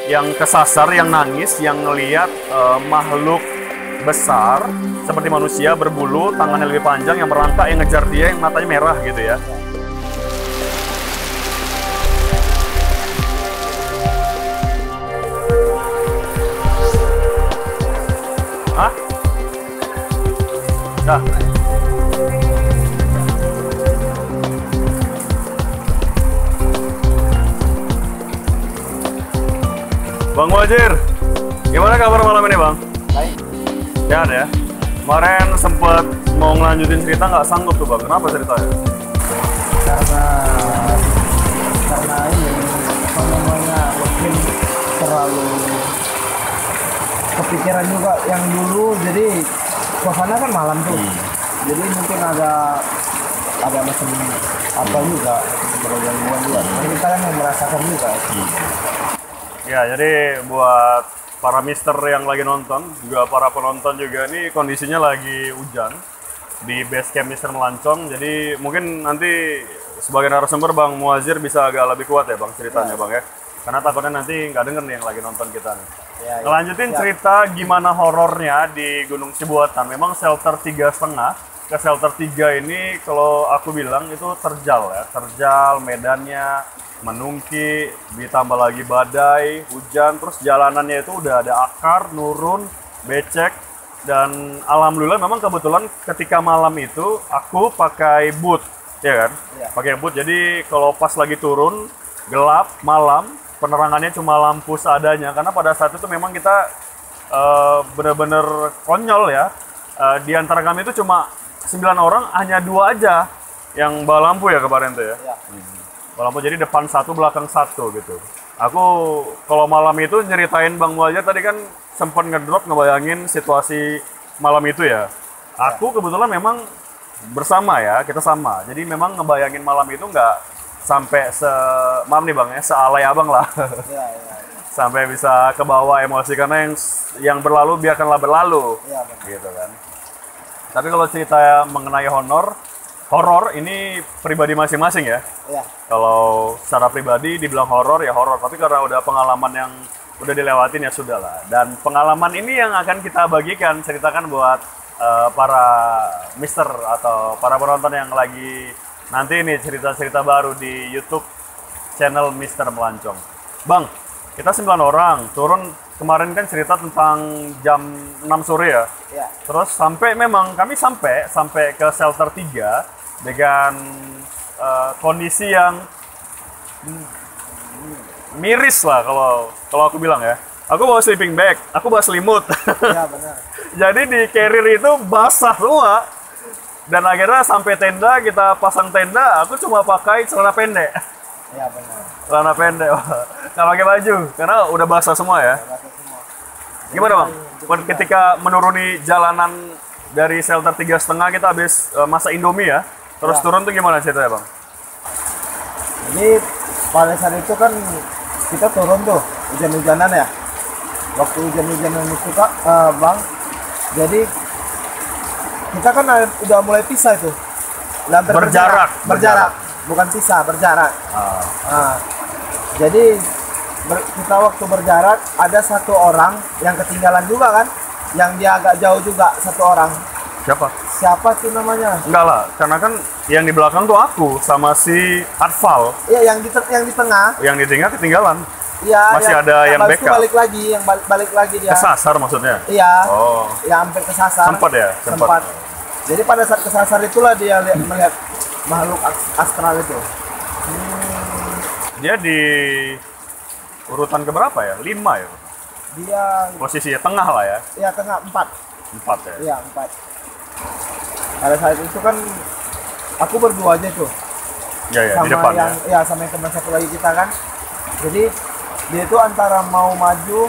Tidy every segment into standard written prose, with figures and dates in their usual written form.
yang kesasar, yang nangis, yang ngelihat makhluk besar seperti manusia berbulu, tangannya lebih panjang, yang merangkak, yang ngejar dia, yang matanya merah gitu ya. Hah? Dah. Bang Wajir, gimana kabar malam ini Bang? Baik. Sehat ya? Kemarin sempet mau ngelanjutin cerita nggak sanggup tuh Bang, kenapa ceritanya? Karena ini namanya mungkin terlalu kepikiran juga yang dulu, jadi suasana kan malam tuh. Jadi mungkin ada macam apa juga, gangguan juga. Jadi kita kan yang merasakan juga. Ya, jadi buat para mister yang lagi nonton, juga para penonton juga, ini kondisinya lagi hujan di base camp Mister Melancong. Jadi mungkin nanti sebagai narasumber Bang Muazir bisa agak lebih kuat ya Bang ceritanya Bang ya. Karena takutnya nanti nggak denger nih yang lagi nonton kita nih. Ngelanjutin cerita gimana horornya di Gunung Cibuatan. Memang shelter 3,5 ke shelter 3 ini kalau aku bilang itu terjal ya. Terjal, medannya menungki, ditambah lagi badai, hujan, terus jalanannya itu udah ada akar, nurun, becek, dan alhamdulillah memang kebetulan ketika malam itu aku pakai boot, ya kan? Iya. Pakai boot, jadi kalau pas lagi turun, gelap, malam, penerangannya cuma lampu seadanya, karena pada saat itu memang kita bener-bener konyol ya. Di antara kami itu cuma 9 orang, hanya 2 aja yang bawa lampu ya kemarin tuh ya. Iya. Lampu jadi depan satu, belakang satu gitu. Aku kalau malam itu nyeritain Bang Muazir tadi kan sempat ngedrop ngebayangin situasi malam itu ya. Aku kebetulan memang bersama ya, kita sama. Jadi memang ngebayangin malam itu nggak sampai maaf nih Bang ya, sealay abang lah. Iya. Sampai bisa ke bawah emosi karena yang berlalu biarkanlah berlalu. Iya, benar. Gitu kan. Tapi kalau cerita mengenai horor ini pribadi masing-masing ya. Iya. Kalau secara pribadi dibilang horor ya horor, tapi karena udah pengalaman yang udah dilewatin ya sudahlah. Dan pengalaman ini yang akan kita bagikan, ceritakan buat para mister atau para penonton yang lagi nanti ini cerita-cerita baru di YouTube channel Mister Melancong. Bang, kita 9 orang turun kemarin kan cerita tentang jam 6 sore ya. Iya. Terus kami sampai ke shelter 3 dengan kondisi yang miris lah kalau aku bilang ya. Aku bawa sleeping bag, aku bawa selimut. Iya, benar. Jadi di carrier itu basah semua. Dan akhirnya sampai tenda, kita pasang tenda, aku cuma pakai celana pendek. Iya, benar. Celana pendek, nggak pakai baju karena udah basah semua ya. Rasa semua. Gimana Bang? Ketika menuruni jalanan dari shelter 3,5 kita habis masak Indomie ya. Terus Ya. turun tuh gimana ceritanya Bang? Jadi pada saat itu kan kita turun tuh hujan-hujanan ya. Waktu hujan-hujanan itu Kak, Bang. Jadi kita kan udah mulai pisah itu. Hampir berjarak. Bukan pisah, berjarak. Nah, jadi kita waktu berjarak ada satu orang yang ketinggalan juga kan, yang dia agak jauh juga satu orang. Siapa sih namanya? Enggak lah, karena kan yang di belakang tuh aku sama si Atfal. Iya, yang di tengah. Yang di tengah ketinggalan. Iya. Masih ada yang habis itu backup. balik lagi dia. Kesasar maksudnya? Iya. Oh. Ya hampir kesasar. Sempat ya? Sempat. Jadi pada saat kesasar itulah dia melihat makhluk astral itu. Dia di urutan keberapa ya? 5 ya? Dia Posisinya tengah lah ya? ya tengah 4. 4 ya? Iya, 4. Pada saat itu kan aku berdua aja tuh. Ya, di Sama depan yang ya? sama yang teman satu lagi kita kan. Jadi dia itu antara mau maju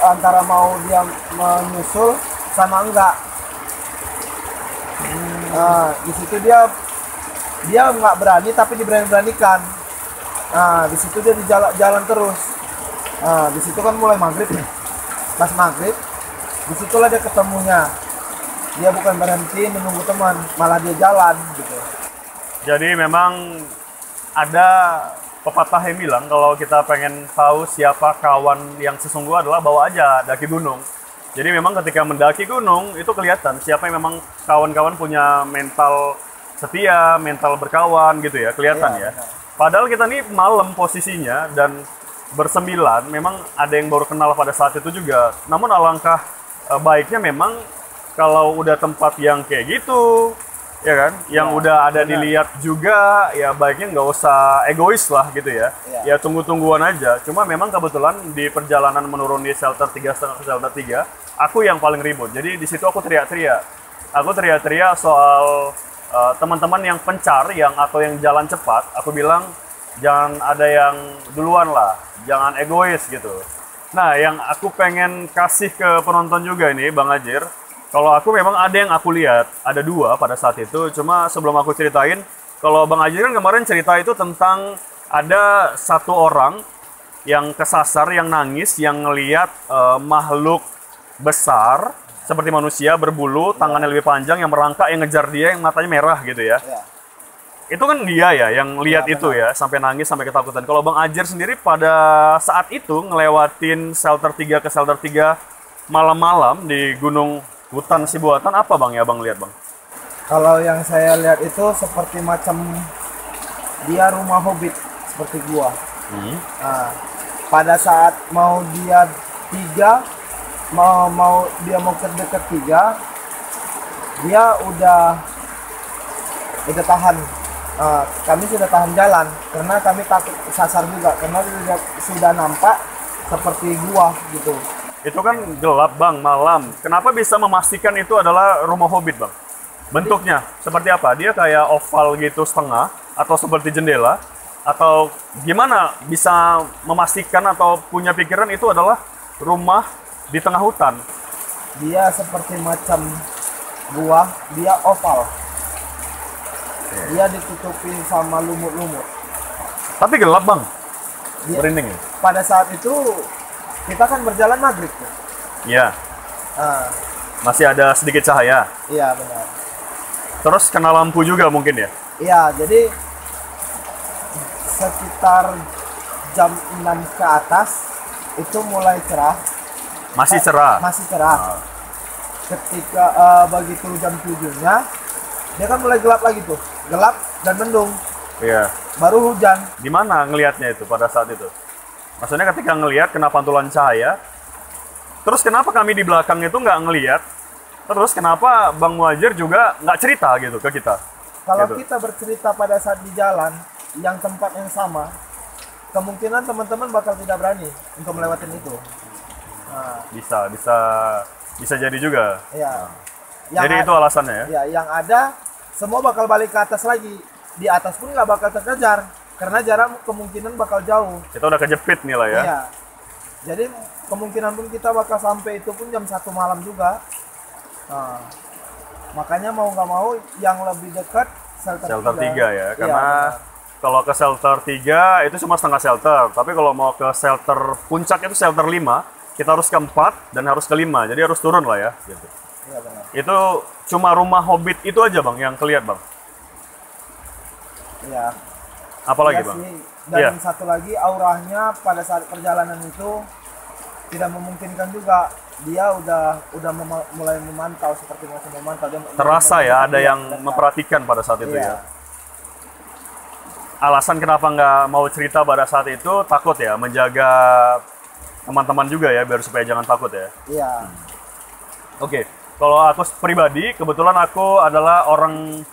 antara mau dia menyusul sama enggak. Nah, di situ dia nggak berani tapi diberanikan. Nah, di situ dia jalan terus. Nah, di situ kan mulai maghrib nih. Pas maghrib, disitulah dia ketemunya. Dia bukan berhenti menunggu teman, malah dia jalan gitu. Jadi memang ada pepatah yang bilang kalau kita pengen tahu siapa kawan yang sesungguhnya adalah bawa aja daki gunung. Jadi memang ketika mendaki gunung itu kelihatan siapa yang memang kawan-kawan punya mental setia, mental berkawan gitu ya, kelihatan ya. Padahal kita nih malam posisinya dan bersembilan, memang ada yang baru kenal pada saat itu juga. Namun alangkah baiknya memang kalau udah tempat yang kayak gitu, ya kan, yang udah ada dilihat juga, ya baiknya nggak usah egois lah gitu ya. Ya tunggu-tungguan aja. Cuma memang kebetulan di perjalanan menurun di shelter 3,5 ke shelter 3, aku yang paling ribut. Jadi di situ aku teriak-teriak. Aku teriak-teriak soal teman-teman yang pencar, atau yang jalan cepat. Aku bilang jangan ada yang duluan lah, jangan egois gitu. Nah, yang aku pengen kasih ke penonton juga ini, Bang Ajir. Kalau aku memang ada yang aku lihat, ada 2 pada saat itu. Cuma sebelum aku ceritain, kalau Bang Ajir kan kemarin cerita itu tentang ada 1 orang yang kesasar, yang nangis, yang ngelihat makhluk besar seperti manusia berbulu, tangannya lebih panjang, yang merangkak, yang ngejar dia, yang matanya merah gitu ya. Itu kan dia ya yang lihat itu ya, sampai nangis, sampai ketakutan. Kalau Bang Ajir sendiri pada saat itu ngelewatin shelter 3 ke shelter 3 malam-malam di Gunung Hutan Sibuatan, apa Bang ya Bang lihat Bang? Kalau yang saya lihat itu seperti macam dia rumah hobbit seperti gua. Nah, pada saat mau dia mau ke dekat 3, dia udah tahan. Kami sudah tahan jalan karena kami takut sasar juga, karena sudah nampak seperti gua gitu. Itu kan gelap Bang, malam. Kenapa bisa memastikan itu adalah rumah hobbit Bang? Bentuknya seperti apa? Dia kayak oval gitu setengah, atau seperti jendela, atau gimana bisa memastikan atau punya pikiran itu adalah rumah di tengah hutan? Dia seperti macam gua, dia oval. Dia ditutupi sama lumut-lumut. Tapi gelap Bang, merinding ya? Pada saat itu kita kan berjalan maghrib tuh. Iya. Masih ada sedikit cahaya. Iya benar. Terus kena lampu juga mungkin ya? Iya, jadi sekitar jam 6 ke atas itu mulai cerah. Masih cerah? Masih cerah. Ketika begitu jam 7-nya, dia kan mulai gelap lagi tuh. Gelap dan mendung. Iya. Baru hujan. Gimana ngelihatnya itu pada saat itu? Maksudnya ketika ngelihat kena pantulan cahaya, terus kenapa kami di belakang itu nggak ngelihat? Terus kenapa Bang Muhajir juga nggak cerita gitu ke kita? Kalau gitu. kita bercerita pada saat di jalan, yang tempat yang sama, kemungkinan teman-teman bakal tidak berani untuk melewati itu. Bisa jadi juga. Iya. Jadi itu alasannya ya? Ya, yang ada semua bakal balik ke atas lagi. Di atas pun nggak bakal terkejar. Karena jarak kemungkinan bakal jauh. Kita udah kejepit nih lah ya. Iya. Jadi kemungkinan pun kita bakal sampai itu pun jam 1 malam juga. Makanya mau nggak mau yang lebih dekat shelter 3 ya. Karena iya, kalau ke shelter 3 itu cuma setengah shelter. Tapi kalau mau ke shelter puncak itu shelter 5, kita harus ke 4 dan harus ke 5. Jadi harus turun lah ya. Gitu. Iya benar. Itu cuma rumah hobbit itu aja Bang yang kelihatan Bang? Iya. Apalagi iya Bang? Sih. Dan satu lagi auranya pada saat perjalanan itu tidak memungkinkan juga. Dia udah mulai memantau, seperti masih memantau. Dia terasa ya ada yang memperhatikan pada saat itu ya. Alasan kenapa nggak mau cerita pada saat itu takut ya, menjaga teman-teman juga ya biar supaya jangan takut ya. Iya. Oke. Kalau aku pribadi kebetulan aku adalah orang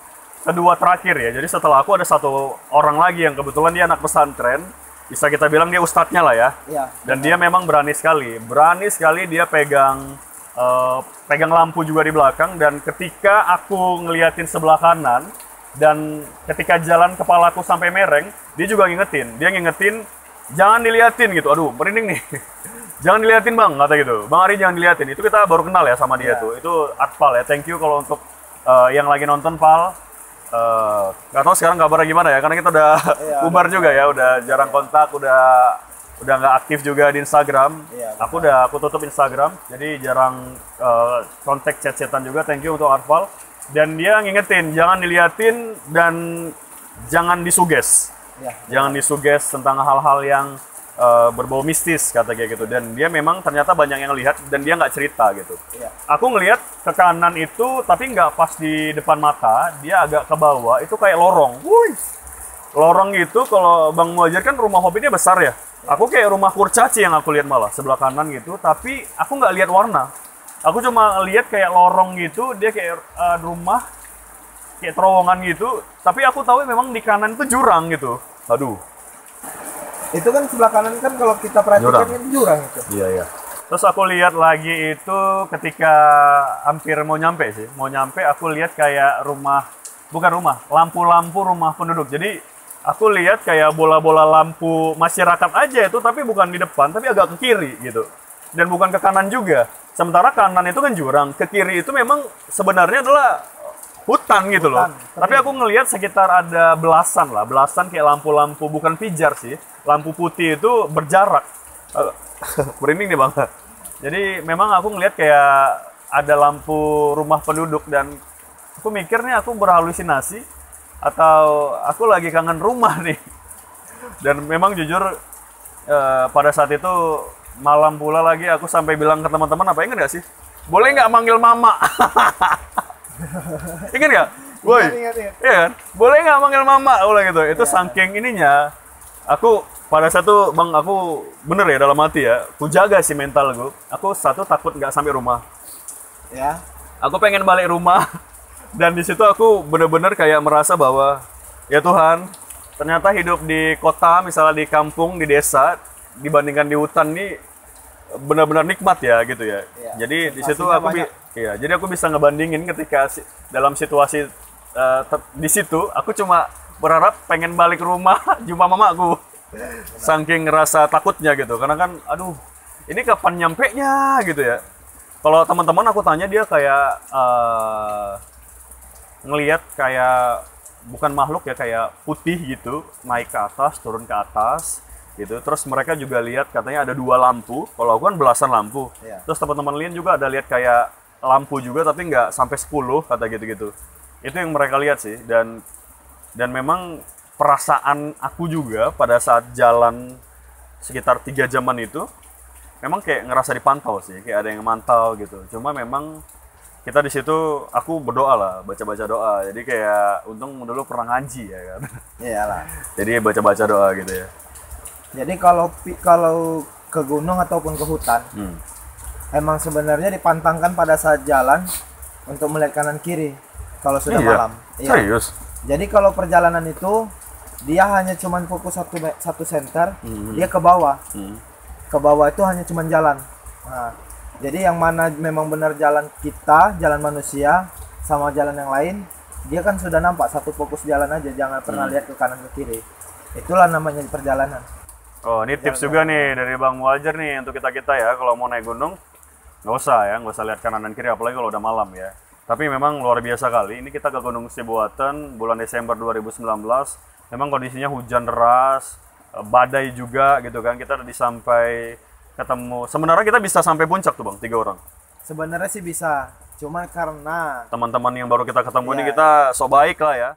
kedua terakhir ya. Jadi setelah aku ada 1 orang lagi yang kebetulan dia anak pesantren. Bisa kita bilang dia ustadznya lah ya. Iya. Dan dia memang berani sekali. Berani sekali dia pegang lampu juga di belakang. Dan ketika aku ngeliatin sebelah kanan, dan ketika jalan kepalaku sampai mereng, dia juga ngingetin. Dia ngingetin, jangan diliatin gitu. Aduh, merinding nih. Jangan diliatin Bang, kata gitu. Bang Ari jangan diliatin. Itu kita baru kenal ya sama dia tuh. Itu Atpal ya. Thank you kalau untuk yang lagi nonton Pal. Gak tahu sekarang kabarnya gimana ya, karena kita udah bubar juga ya, udah jarang kontak, udah nggak aktif juga di Instagram. Aku tutup Instagram, jadi jarang kontak chat-chatan juga. Thank you untuk Arfal. Dan dia ngingetin, jangan diliatin dan jangan disuges. Ya. Jangan disuges tentang hal-hal yang berbau mistis kata kayak gitu. Dan dia memang ternyata banyak yang lihat dan dia nggak cerita gitu. Iya. Aku ngelihat ke kanan itu tapi nggak pas di depan mata, dia agak ke bawah itu kayak lorong. Wuih. Lorong itu kalau Bang Muhadjir kan rumah hobbitnya besar ya. Aku kayak rumah kurcaci yang aku lihat malah sebelah kanan gitu, tapi aku nggak lihat warna. Aku cuma lihat kayak lorong gitu, dia kayak rumah kayak terowongan gitu, tapi aku tahu memang di kanan itu jurang gitu. Aduh. Itu kan sebelah kanan kan kalau kita perhatikan Jurang. itu jurang itu. Iya, iya. Terus aku lihat lagi itu ketika hampir mau nyampe sih. Mau nyampe aku lihat kayak bukan rumah, lampu-lampu rumah penduduk. Jadi aku lihat kayak bola-bola lampu masyarakat aja itu, tapi bukan di depan, tapi agak ke kiri gitu. Dan bukan ke kanan juga. Sementara kanan itu kan jurang, ke kiri itu memang sebenarnya adalah hutan gitu loh. Tapi aku ngelihat sekitar ada belasan kayak lampu-lampu, bukan pijar sih. Lampu putih itu berjarak. Merinding nih Bang. Jadi memang aku ngelihat kayak ada lampu rumah penduduk dan aku mikir nih aku berhalusinasi atau aku lagi kangen rumah nih. Dan memang jujur pada saat itu malam pula lagi aku sampai bilang ke teman-teman, apa ingat gak sih? Boleh nggak manggil mama? Ingat nggak? Woi, Ingat. iya kan? Boleh nggak manggil mama? Ulah gitu. Itu saking ininya. Aku pada saat itu Bang, aku bener ya dalam hati ya. Aku jaga sih mental gue. Aku satu takut nggak sampai rumah. Ya. Aku pengen balik rumah. Dan di situ aku bener-bener kayak merasa bahwa ya Tuhan, ternyata hidup di kota, misalnya di kampung, di desa, dibandingkan di hutan nih benar-benar nikmat ya gitu ya. Iya. Jadi di situ Sensasinya aku banyak. jadi aku bisa ngebandingin ketika dalam situasi di situ aku cuma berharap pengen balik rumah jumpa mamaku. Saking ngerasa takutnya gitu. Karena kan aduh, ini kapan nyampe-nya gitu ya. Kalau teman-teman aku tanya dia kayak ngelihat kayak bukan makhluk ya, kayak putih gitu naik ke atas turun ke atas gitu. Terus mereka juga lihat katanya ada 2 lampu, kalau aku kan belasan lampu. Iya. Terus teman-teman lain juga ada lihat kayak lampu juga tapi nggak sampai 10 kata gitu-gitu. Itu yang mereka lihat sih. Dan memang perasaan aku juga pada saat jalan sekitar 3 jaman itu memang kayak ngerasa dipantau sih, kayak ada yang mantau gitu. Cuma memang kita di situ aku berdoa lah, baca-baca doa. Jadi kayak untung dulu pernah ngaji ya kan. Iyalah. Jadi baca-baca doa gitu ya. Jadi kalau ke gunung ataupun ke hutan, emang sebenarnya dipantangkan pada saat jalan untuk melihat kanan kiri kalau sudah Iya. malam. Iya. Serius? Jadi kalau perjalanan itu dia hanya cuman fokus satu center, dia ke bawah. Ke bawah itu hanya cuman jalan. Nah, jadi yang mana memang benar jalan kita, jalan manusia sama jalan yang lain, dia kan sudah nampak satu fokus jalan aja, jangan pernah lihat ke kanan ke kiri. Itulah namanya perjalanan. Oh, ini tips juga nih dari Bang Muhadjir nih untuk kita ya, kalau mau naik gunung nggak usah lihat kanan dan kiri apalagi kalau udah malam ya. Tapi memang luar biasa kali. Ini kita ke Gunung Sibuatan bulan Desember 2019. Memang kondisinya hujan deras, badai juga gitu kan. Kita tadi sampai ketemu. Sebenarnya kita bisa sampai puncak tuh Bang, 3 orang. Sebenarnya sih bisa, cuma karena Teman-teman yang baru kita ketemu ini Iya. kita sok baik lah ya.